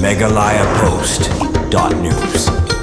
MeghalayaPost.news.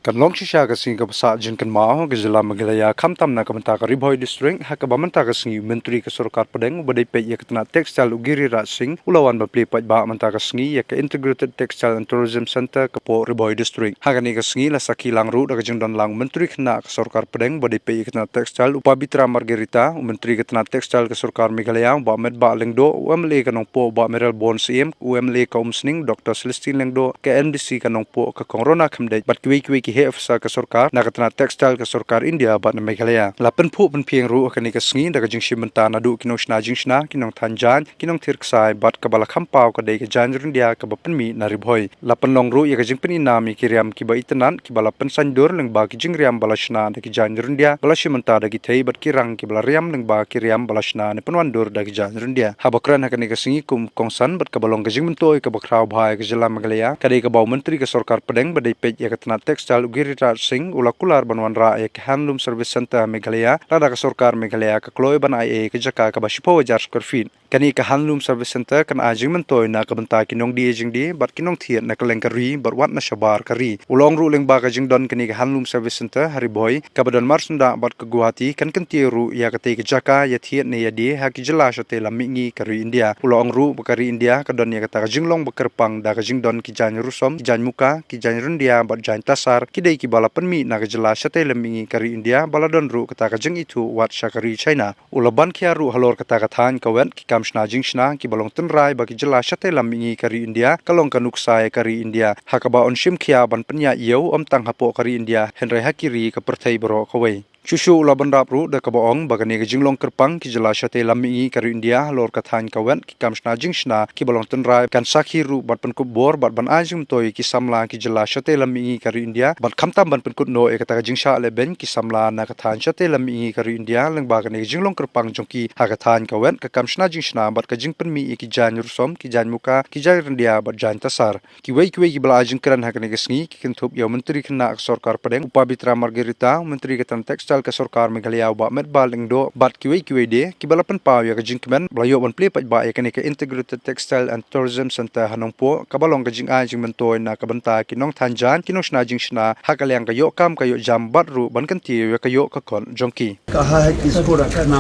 Kanlong shisha kasing kapasa jin kan mao ke Jylla Meghalaya kamtam na kamanta ka RiBhoi district hakaba manta kasing Myntri Sorkar Pdeng badai pe ya katna textile ugiri rasing ulawan ba pli pat ba manta kasing ya ka integrated textile and tourism center kapo RiBhoi district hagani kasing la sakilang ru da jing don lang Myntri khna ka Sorkar Pdeng badai pe ya katna textile upabitra margarita Myntri katna textile ka Sorkar Meghalaya ba med ba lengdo umle ka nongpoh ba meral bon sim umle ka umsning Dr. Celestine lengdo ka MDC ka nongpoh ka kongrona khamdai bat kwi he ofisa ka Sorkar na katna textile ka Sorkar India bat na Meghalaya lapen phu ban phieng ru akani ka sngi daga jing shimanta na du kinong shna jingshna kinong thanjan kinong thirksai bat ka bala khampau ka dei ka janjur India ka bapen mi na RiBhoi lapen long ru ya ka jing peni nami ki riam ki ba itanan ki bala pen sandur leng ba ki jing riam bala shna da ki janjur India bala shimanta da ki thei bat ki rang ki bala riam leng ba ki riam bala shna ne penwandur da ki janjur India habakran hakani ka sngi kum kongsan bat ka balong ka jing mentoi ka bakrau bhai ka Jylla Meghalaya ka dei ka bau Myntri ka Sorkar Pdeng badai pe ya katna textile ugiri sing ulakular banwan ra ek Handloom service center Meghalaya rada ka Sorkar Meghalaya ka kloy ban ai ka jaka ka basipo wajar square feet kani ka Handloom service center kan ajing mentoy na ka banta kinong di jing di bat kinong thiet na kaleng kari bar wat na shabar kari ulong ru leng ba ka jing don kani ka Handloom service center RiBhoi ka badan marsunda bat ka Guwahati kan tiru ya ka te ka jaka ya thiet ne ya di ha ki Jylla shate lamingi kari India ulong ru bakari India ka don ya ka ta jinglong bakarpang da ka jing don ki jan rusom ki jan muka ki jan rundia bat jan tasar ki dei ki bala penmi na ka Jylla shate lamingi kari India bala don ru kata ka jing itu wat shakari China ulaban kia ru halor kata ka than ka wen ki kam shna jingshna ki balong tunrai ba ki Jylla shate lamingi kari India kalong ka nuksai kari India hakaba on shim khia ban penya yeu om tang hapo kari India henrai hakiri ka perthai baro kawai Shushu ulaban rapru da kabaong bagani ka jinglong kerpang ki Jylla shate lamingi kari India lor ka than ka wen ki kam shna jingshna ki balong tunrai kan sakhi ru bat pen kubor bat ban ajing toy ki samla ki Jylla shate lamingi kari India bat khamtam ban pen kut no e kata ka jingsha le ben ki samla na ka than shate lamingi kari India leng bagani ka jinglong kerpang jongki ha ka than ka wen ka kam shna jingshna bat ka jing pen mi ki jan rusom ki jan muka ki jan India bat jan tasar ki wei ki bala ajing kran ha ka ne ka sngi ki kintup yo Myntri khna ka Sorkar Pdeng upabitra margarita Myntri ka tan textile ka Sorkar Meghalaya ba met baling do bat ki wei de ki bala pen paw ya ka jing kmen blayo ban ple pat ba ya ka ne ka integrated textile and tourism center hanongpoh ka balong ka jing a jing mentoy na ka banta ki nong thanjan ki nong shna jing shna ha ka lyang ka yo kam ka yo jam bat ru ban kan ti ya ka yo ka kon jongki कहा है किसको रखना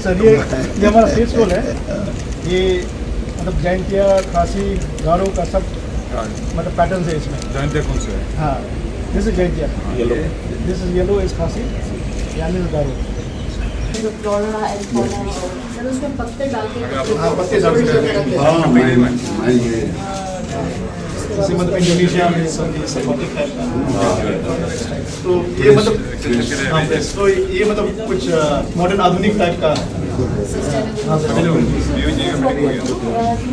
sir ये हमारा state school है ये मतलब जैंतिया खासी गारो का सब मतलब पैटर्न है इसमें जैंतिया कौन से है हाँ this is Jaintia yellow this is yellow is खासी यानी गारो जो फ्लोरा एंड फौना सर उसमें पत्ते डाल के हाँ पत्ते डाल के हाँ जैसे मतलब इंडोनेशिया में सब ये सब तो ये मतलब तो ये मतलब कुछ मॉडर्न आधुनिक टाइप का These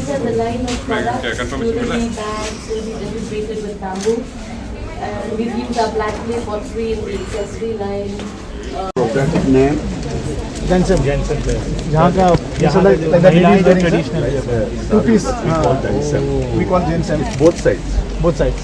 are the line of products. Jewelry bags will be decorated with bamboo. We've used our black clay pottery in the accessory line. name Jensen यहाँ का traditional two piece we call Jensen both sides both sides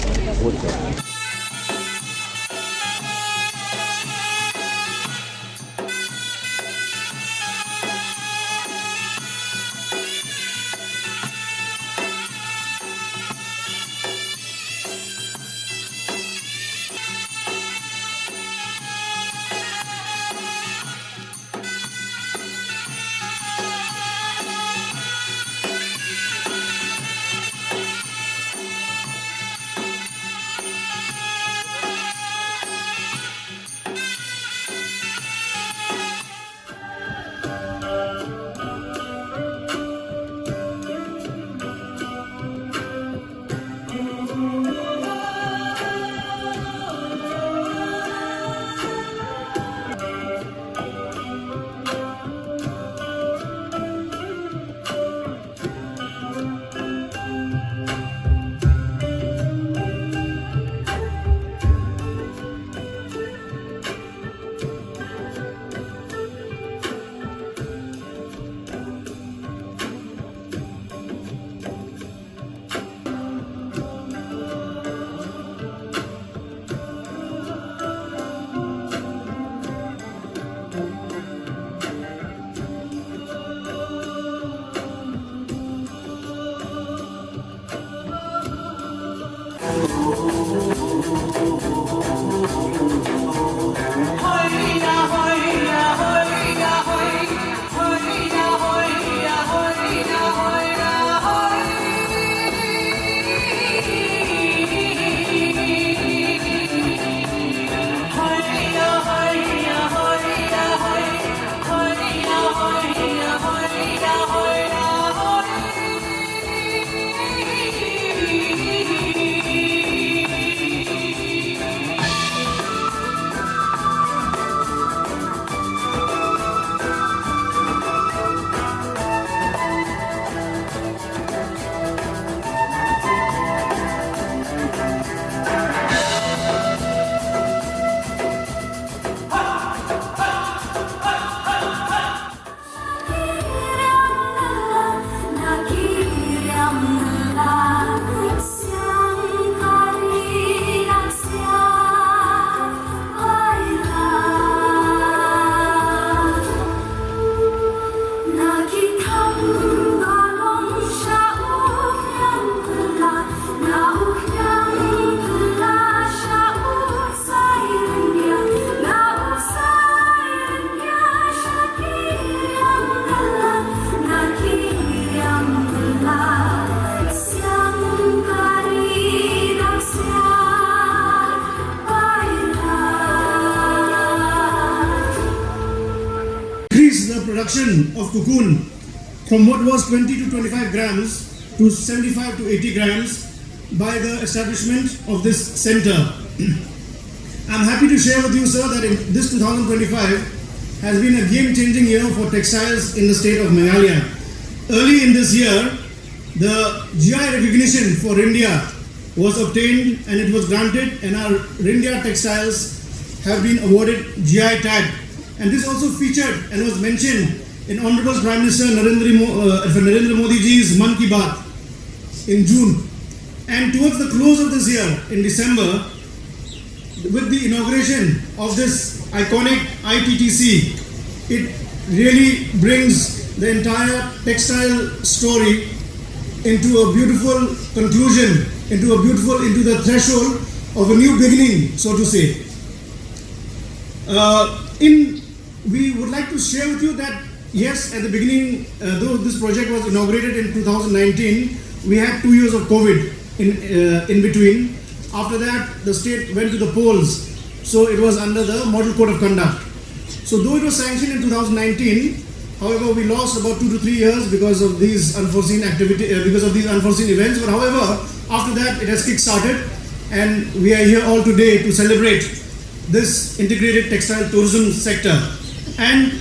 reduction of cocoon from what was 20 to 25 grams to 75 to 80 grams by the establishment of this center. I'm happy to share with you, sir, that in this 2025 has been a game-changing year for textiles in the state of Meghalaya. Early in this year, the GI recognition for India was obtained and it was granted, and our India textiles have been awarded GI tag. And this also featured and was mentioned in Honorable Prime Minister Narendra Modi ji's Mann Ki Baat in June. And towards the close of this year, in December, with the inauguration of this iconic ITTC, it really brings the entire textile story into a beautiful conclusion, into the threshold of a new beginning, so to say. We would like to share with you that yes, at the beginning, though this project was inaugurated in 2019, we had 2 years of COVID in between. After that, the state went to the polls, so it was under the Model Code of Conduct. So though it was sanctioned in 2019, however, we lost about 2 to 3 years because of these unforeseen events. But however, after that, it has kick-started, and we are here all today to celebrate this integrated textile tourism sector. And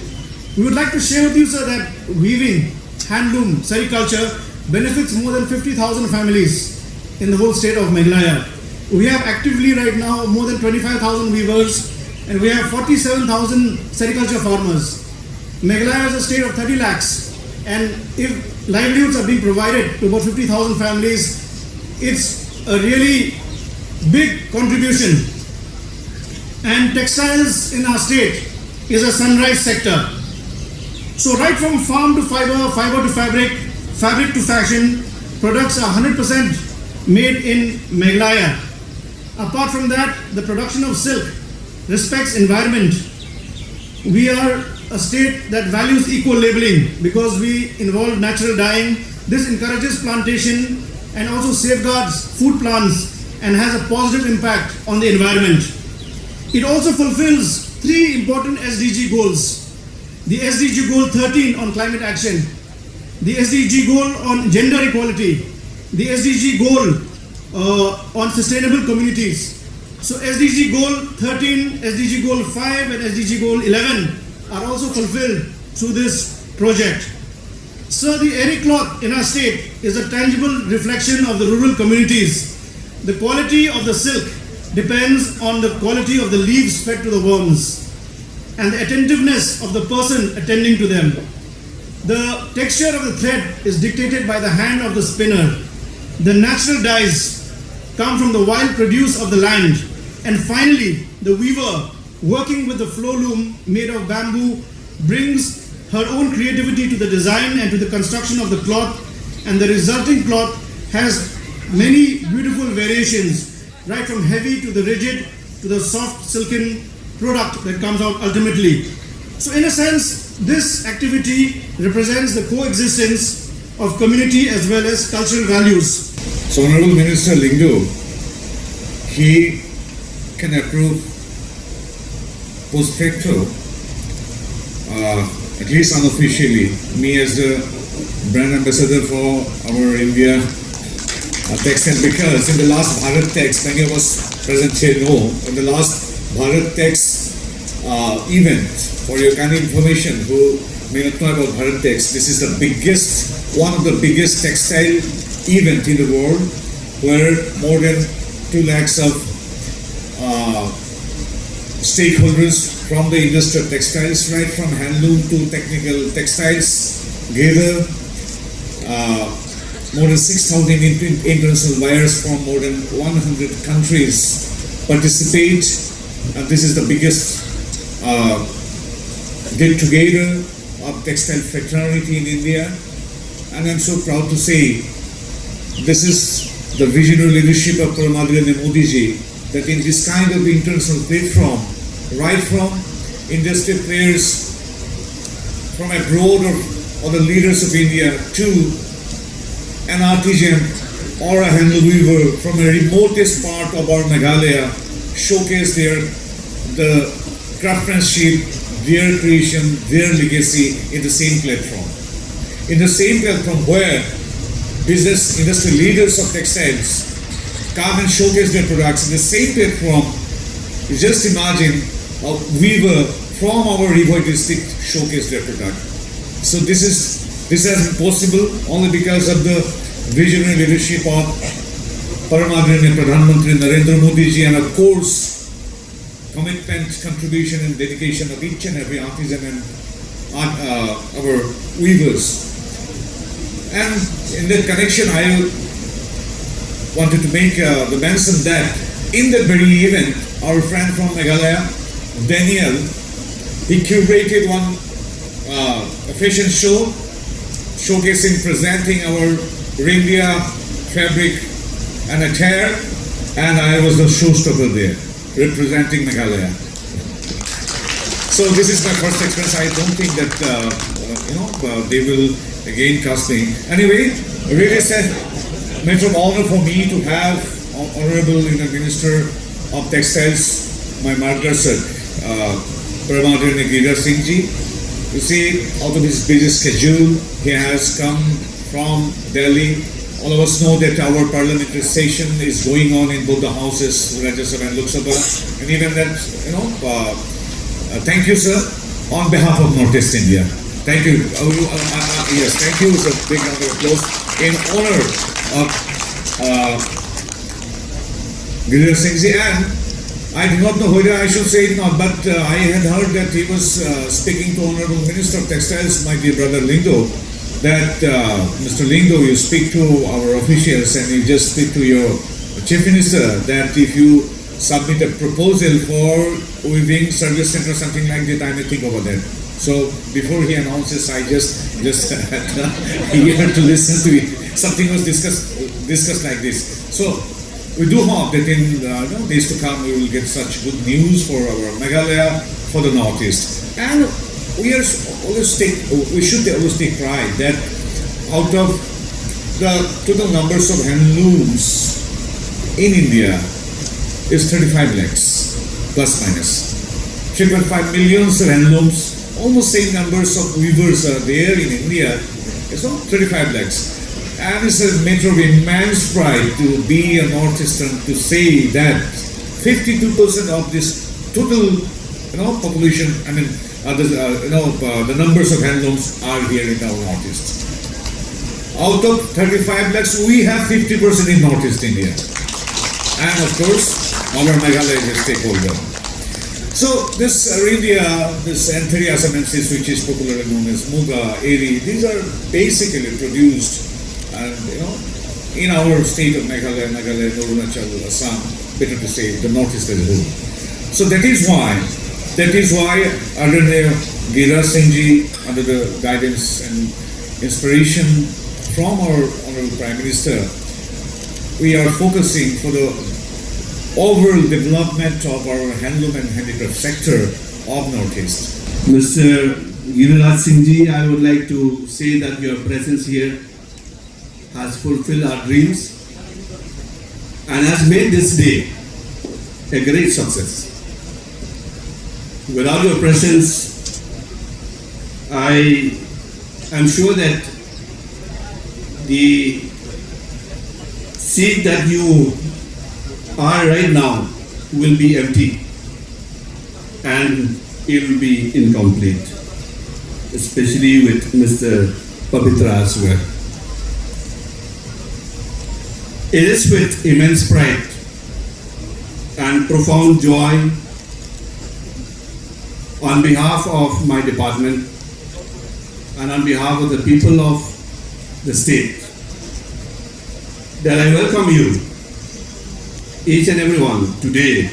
we would like to share with you, sir, that weaving, handloom, sericulture benefits more than 50,000 families in the whole state of Meghalaya. We have actively right now more than 25,000 weavers, and we have 47,000 sericulture farmers. Meghalaya is a state of 30 lakhs, and if livelihoods are being provided to about 50,000 families, it's a really big contribution. And textiles in our state is a sunrise sector. So right from farm to fiber, fiber to fabric, fabric to fashion, products are 100% made in Meghalaya. Apart from that, the production of silk respects environment. We are a state that values eco-labeling because we involve natural dyeing. This encourages plantation and also safeguards food plants and has a positive impact on the environment. It also fulfills 3 important SDG goals. The SDG goal 13 on climate action, the SDG goal on gender equality, the SDG goal on sustainable communities. So SDG goal 13, SDG goal 5 and SDG goal 11 are also fulfilled through this project. So the eri cloth in our state is a tangible reflection of the rural communities. The quality of the silk depends on the quality of the leaves fed to the worms and the attentiveness of the person attending to them. The texture of the thread is dictated by the hand of the spinner. The natural dyes come from the wild produce of the land. And finally, the weaver, working with the flow loom made of bamboo, brings her own creativity to the design and to the construction of the cloth, and the resulting cloth has many beautiful variations, right from heavy to the rigid to the soft silken product that comes out ultimately. So in a sense, this activity represents the coexistence of community as well as cultural values. So Honorable Minister Lingo, he can approve post facto, at least unofficially, me as the brand ambassador for our India textile, because in the last Bharat Tex, many of us present here know, in the last Bharat Tex event, for your kind of information, who may not know about Bharat Tex, this is the biggest, one of the biggest textile event in the world, where more than 2 lakhs of stakeholders from the industry of textiles, right from handloom to technical textiles, gather. More than 6,000 international buyers from more than 100 countries participate, and this is the biggest get-together of textile fraternity in India. And I'm so proud to say this is the visionary leadership of Pradhan Mantri Modi ji, that in this kind of international platform, right from industry players from abroad or the leaders of India to an artisan or a handloom weaver from a remotest part of our Meghalaya, showcase the craftsmanship, their creation, their legacy in the same platform. In the same platform where business industry leaders of textiles come and showcase their products in the same platform. You just imagine a weaver from our RiBhoi district showcase their product. So this has been possible only because of the visionary leadership of Paramadaniyya Pradhan Mantri Narendra Modi ji, and of course commitment, contribution and dedication of each and every artisan and our weavers. And in that connection, I wanted to make the mention that in that very event, our friend from Meghalaya, Daniel, he curated one a fashion show showcasing, presenting our reindeer fabric and attire, and I was the showstopper there, representing Meghalaya. So this is my first experience. I don't think that they will again cast me. Anyway, really said, matter of honor for me to have Honorable Minister of Textiles, my martyrs, Paramadaniyya Giriraj Singh ji. You see, out of his busy schedule, he has come from Delhi. All of us know that our parliamentary session is going on in both the houses, Rajya Sabha and Lok Sabha, and even that, thank you, sir, on behalf of Northeast India. Thank you. Yes, thank you. It's a big round of applause in honor of Giriraj Singh ji. And I do not know whether I should say it now, but I had heard that he was speaking to Honorable Minister of Textiles, my dear brother Lindo, that Mr. Lindo, you speak to our officials and you just speak to your Chief Minister that if you submit a proposal for weaving service center, something like that, I may think over that. So before he announces, I just had eager to listen to it. Something was discussed like this. So we do hope that in days to come we will get such good news for our Meghalaya, for the Northeast. And we should always take pride that out of the total numbers of handlooms in India is 35 lakhs, plus minus. 3.5 million handlooms, almost same numbers of weavers are there in India. It's not 35 lakhs. And it's a matter of immense pride to be a Northeastern to say that 52% of this total population, the numbers of handlooms are here in our Northeast. Out of 35 lakhs, we have 50% in Northeast India. And of course, our Meghalaya is a stakeholder. So this this Enquiries, which is popularly known as Muga, Eri, these are basically produced and in our state of Meghalaya, Arunachal, Assam, better to say the Northeast as a whole. So that is why under Giriraj Singh ji, under the guidance and inspiration from our Honorable Prime Minister, we are focusing for the overall development of our handloom and handicraft sector of Northeast. Mr. Giriraj Singh ji, I would like to say that your presence here has fulfilled our dreams and has made this day a great success. Without your presence, I am sure that the seat that you are right now will be empty and it will be incomplete, especially with Mr. Pavitra as well. It is with immense pride and profound joy on behalf of my department and on behalf of the people of the state that I welcome you, each and everyone, today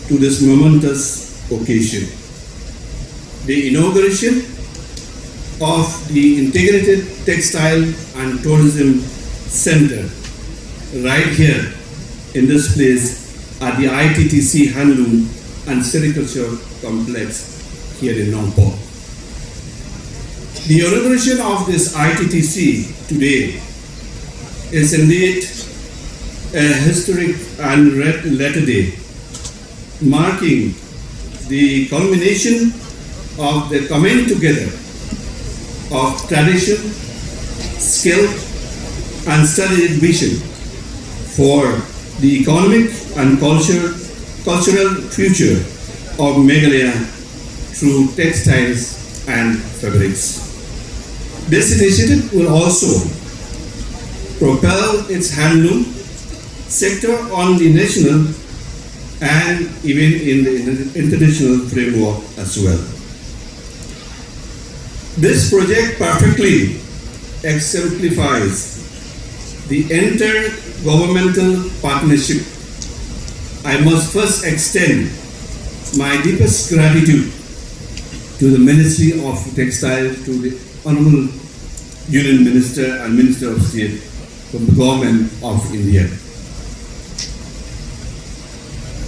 to this momentous occasion, the inauguration of the Integrated Textile and Tourism Center right here in this place at the ITTC Handloom and Sericulture Complex here in Nongpoh. The inauguration of this ITTC today is indeed a historic and letter day, marking the culmination of the coming together of tradition, skill, and strategic vision for the economic and cultural future of Meghalaya through textiles and fabrics. This initiative will also propel its handloom sector on the national and even in the international framework as well. This project perfectly exemplifies the intergovernmental partnership. I must first extend my deepest gratitude to the Ministry of Textile, to the Honorable Union Minister and Minister of State from the Government of India.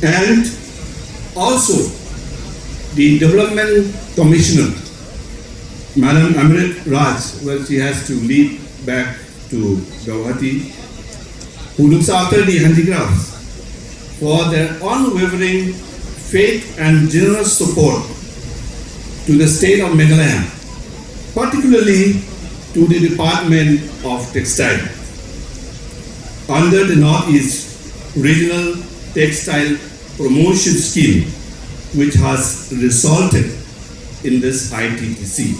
And also the Development Commissioner, Madam Amrit Raj, well, she has to lead back to Guwahati, who looks after the handicrafts, for their unwavering faith and generous support to the state of Meghalaya, particularly to the Department of Textile, under the Northeast Regional Textile Promotion Scheme, which has resulted in this ITTC.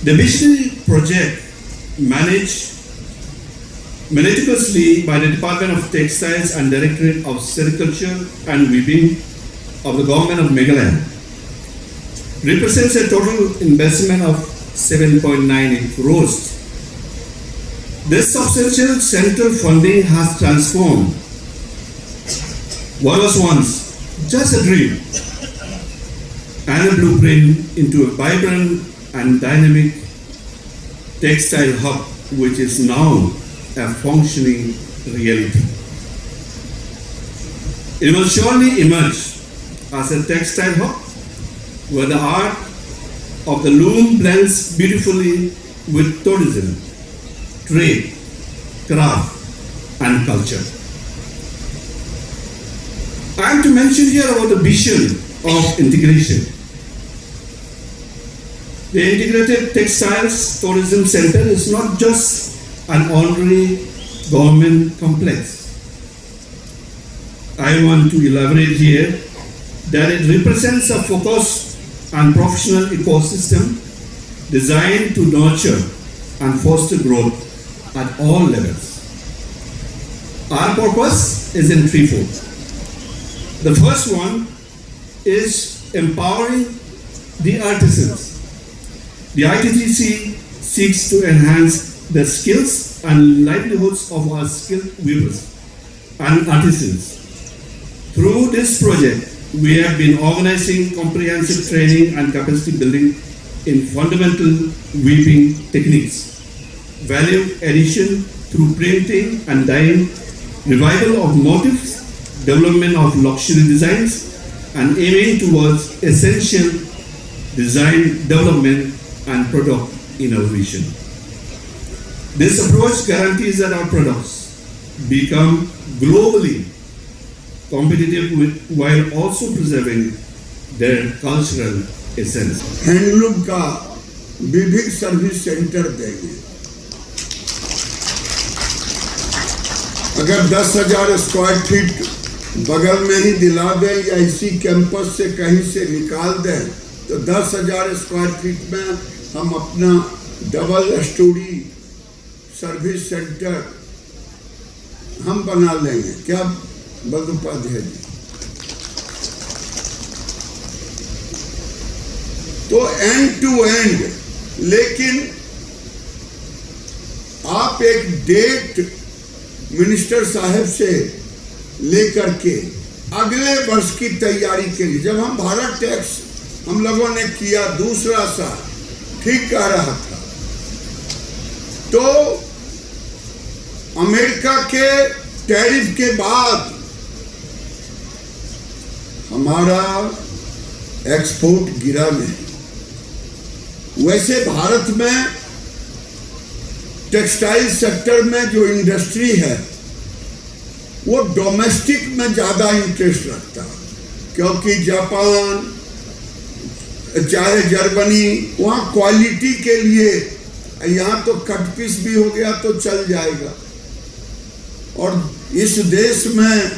The visionary project, managed meticulously by the Department of Textiles and Directorate of Sericulture and Weaving of the Government of Meghalaya, represents a total investment of 7.98 crores. This substantial central funding has transformed what was once just a dream and a blueprint into a vibrant and dynamic textile hub, which is now a functioning reality. It will surely emerge as a textile hub where the art of the loom blends beautifully with tourism, trade, craft, and culture. I am to mention here about the vision of integration. The Integrated Textiles Tourism Center is not just an honorary government complex. I want to elaborate here that it represents a focused and professional ecosystem designed to nurture and foster growth at all levels. Our purpose is in threefold. The first one is empowering the artisans. The ITTC seeks to enhance the skills and livelihoods of our skilled weavers and artisans. Through this project, we have been organizing comprehensive training and capacity building in fundamental weaving techniques, value addition through printing and dyeing, revival of motifs, development of luxury designs, and aiming towards essential design development and product innovation. This approach guarantees that our products become globally competitive while also preserving their cultural essence. Handloom का विभिन्न service centre देंगे। अगर 10,000 square feet बगल में ही दिला दें या इसी कैंपस से कहीं से निकाल दें तो 10,000 स्क्वायर फीट में हम अपना डबल स्टोरी सर्विस सेंटर हम बना लेंगे। क्या बंदोपाध्याय जी? तो एंड टू एंड, लेकिन आप एक डेट मिनिस्टर साहब से लेकर के अगले वर्ष की तैयारी के लिए, जब हम भारत टैक्स हम लोगों ने किया दूसरा साल, ठीक कह रहा था, तो अमेरिका के टैरिफ के बाद हमारा एक्सपोर्ट गिरा नहीं। वैसे भारत में टेक्सटाइल सेक्टर में जो इंडस्ट्री है वो डोमेस्टिक में ज़्यादा इंटरेस्ट रखता है, क्योंकि जापान, चाहे जर्मनी, वहाँ क्वालिटी के लिए, यहाँ तो कट पीस भी हो गया तो चल जाएगा। और इस देश में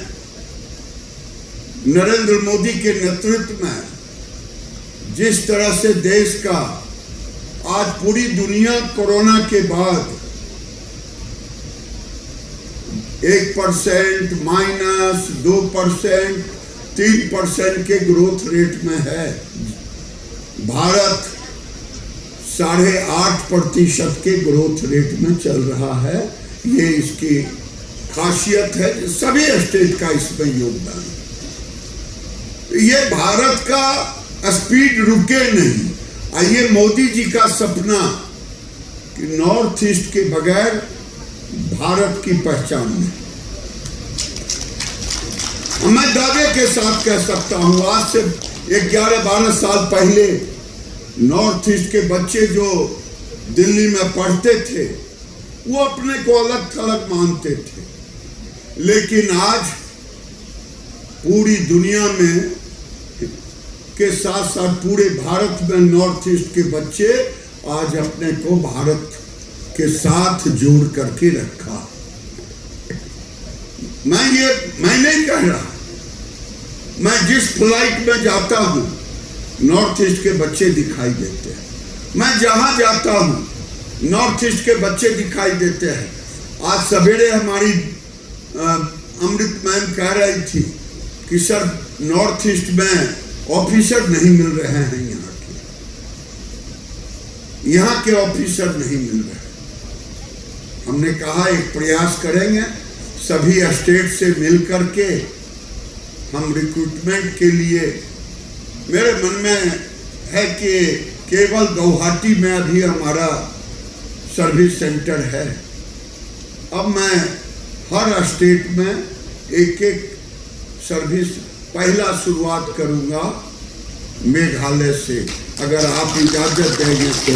नरेंद्र मोदी के नेतृत्व में जिस तरह से देश का आज पूरी दुनिया कोरोना के बाद 1%, माइनस 2%, 3% के ग्रोथ रेट में है। भारत 8.5% के ग्रोथ रेट में चल रहा है। ये इसकी खासियत है, सभी स्टेट का इसमें योगदान। ये भारत का स्पीड रुके नहीं। ये मोदी जी का सपना कि नॉर्थ ईस्ट के बगैर भारत की पहचान नहीं। मैं दावे के साथ कह सकता हूं, आज से 11-12 साल पहले नॉर्थ ईस्ट के बच्चे जो दिल्ली में पढ़ते थे वो अपने को अलग थलग मानते थे, लेकिन आज पूरी दुनिया में के साथ साथ पूरे भारत में नॉर्थ ईस्ट के बच्चे आज अपने को भारत के साथ जोड़ करके रखा। मैं नहीं कह रहा, मैं जिस फ्लाइट में जाता हूं नॉर्थ ईस्ट के बच्चे दिखाई देते हैं। मैं जहां जाता हूं नॉर्थ ईस्ट के बच्चे दिखाई देते हैं। आज सवेरे हमारी अमृत मैम कह रही थी कि सर नॉर्थ ईस्ट में ऑफिसर नहीं मिल रहे हैं, यहाँ के ऑफिसर नहीं मिल रहे। हमने कहा एक प्रयास करेंगे, सभी स्टेट से मिल करके हम रिक्रूटमेंट के लिए, मेरे मन में है कि केवल गुवाहाटी में अभी हमारा सर्विस सेंटर है। अब मैं हर स्टेट में एक सर्विस पहला शुरुआत करूंगा मेघालय से। अगर आप इजाजत देंगे तो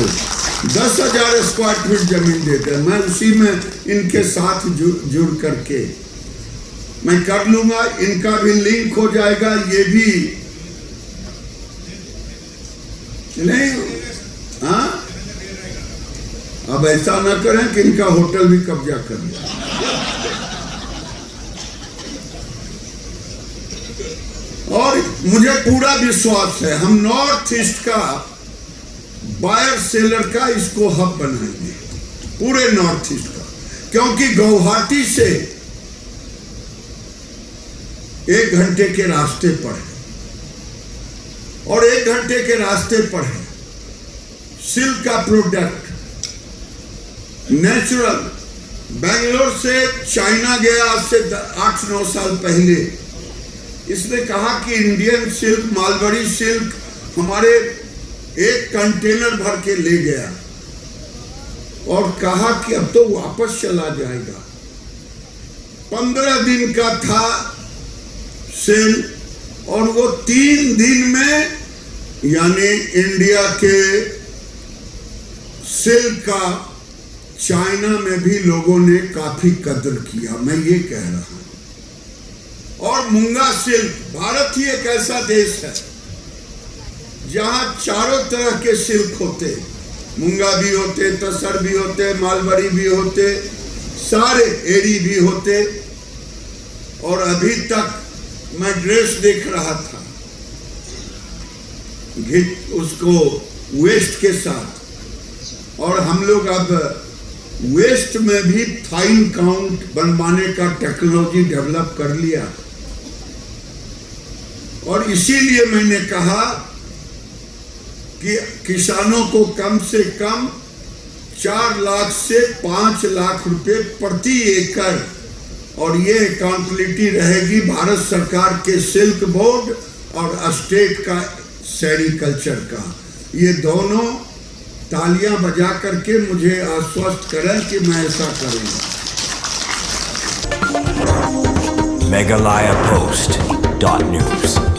10,000 स्क्वायर फीट जमीन देते हैं, मैं उसी में इनके साथ जुड़ करके मैं कर लूंगा। इनका भी लिंक हो जाएगा, ये भी नहीं। हाँ, अब ऐसा ना करें कि इनका होटल भी कब्जा कर लिया। और मुझे पूरा विश्वास है हम नॉर्थ ईस्ट का बायर सेलर का इसको हब बनाएंगे, पूरे नॉर्थ ईस्ट का, क्योंकि गुवाहाटी से 1 घंटे के रास्ते पर है और 1 घंटे के रास्ते पर है सिल्क का प्रोडक्ट नेचुरल। बेंगलोर से चाइना गया आज से 8-9 साल पहले, इसने कहा कि इंडियन सिल्क, मालबरी सिल्क हमारे 1 कंटेनर भर के ले गया और कहा कि अब तो वापस चला जाएगा। 15 दिन का था सेल और वो 3 दिन में यानी इंडिया के सिल्क का चाइना में भी लोगों ने काफी कदर किया, मैं ये कह रहा हूं। और मूंगा सिल्क, भारत ही एक ऐसा देश है जहां चारों तरह के सिल्क होते, मूंगा भी होते, तसर भी होते, मालबरी भी होते, सारे एरी भी होते। और अभी तक मैं ड्रेस देख रहा था उसको वेस्ट के साथ, और हम लोग अब वेस्ट में भी फाइन काउंट बनवाने का टेक्नोलॉजी डेवलप कर लिया। और इसीलिए मैंने कहा कि किसानों को कम से कम 4 लाख से 5 लाख रुपए प्रति एकड़, और ये अकाउंटेबिलिटी रहेगी भारत सरकार के सिल्क बोर्ड और स्टेट का सेरिकल्चर का। ये दोनों तालियां बजा करके मुझे आश्वस्त करें कि मैं ऐसा करूंगा। meghalayapost.news